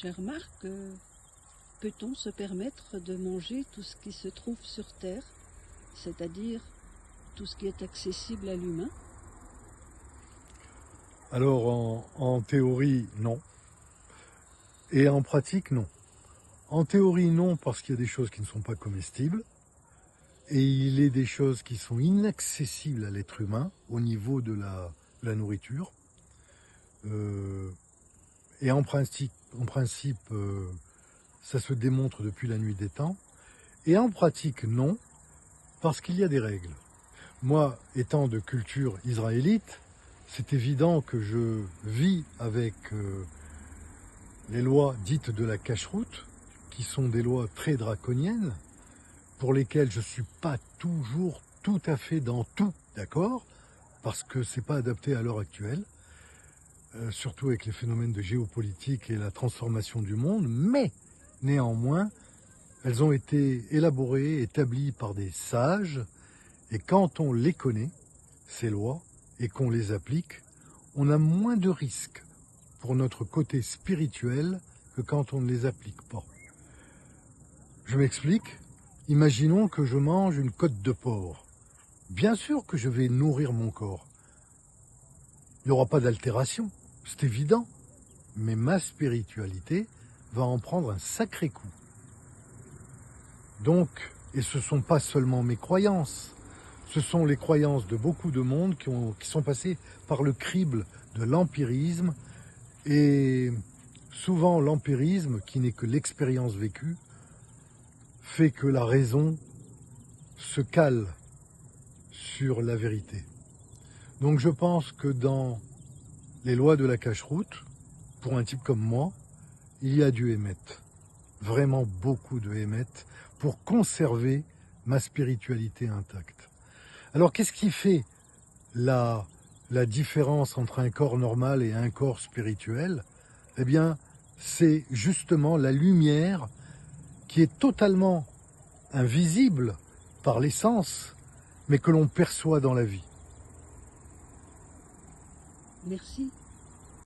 Cher Marc, peut-on se permettre de manger tout ce qui se trouve sur Terre, c'est-à-dire tout ce qui est accessible à l'humain? Alors en théorie, non. Et en pratique, non. En théorie, non, parce qu'il y a des choses qui ne sont pas comestibles. Et il est des choses qui sont inaccessibles à l'être humain au niveau de la nourriture. Et en principe, ça se démontre depuis la nuit des temps. Et en pratique, non, parce qu'il y a des règles. Moi, étant de culture israélite, c'est évident que je vis avec les lois dites de la cacheroute, qui sont des lois très draconiennes, pour lesquelles je ne suis pas toujours tout à fait dans tout d'accord, parce que c'est pas adapté à l'heure actuelle, surtout avec les phénomènes de géopolitique et la transformation du monde, mais néanmoins, elles ont été élaborées, établies par des sages, et quand on les connaît, ces lois, et qu'on les applique, on a moins de risques pour notre côté spirituel que quand on ne les applique pas. Je m'explique. Imaginons que je mange une côte de porc. Bien sûr que je vais nourrir mon corps. Il n'y aura pas d'altération, c'est évident. Mais ma spiritualité va en prendre un sacré coup. Donc, et ce ne sont pas seulement mes croyances, ce sont les croyances de beaucoup de monde qui sont passés par le crible de l'empirisme. Et souvent l'empirisme, qui n'est que l'expérience vécue, fait que la raison se cale sur la vérité. Donc je pense que dans les lois de la cacheroute, pour un type comme moi, il y a du émet, vraiment beaucoup de émet, pour conserver ma spiritualité intacte. Alors qu'est-ce qui fait la différence entre un corps normal et un corps spirituel? Eh bien, c'est justement la lumière qui est totalement invisible par les sens, mais que l'on perçoit dans la vie. Merci.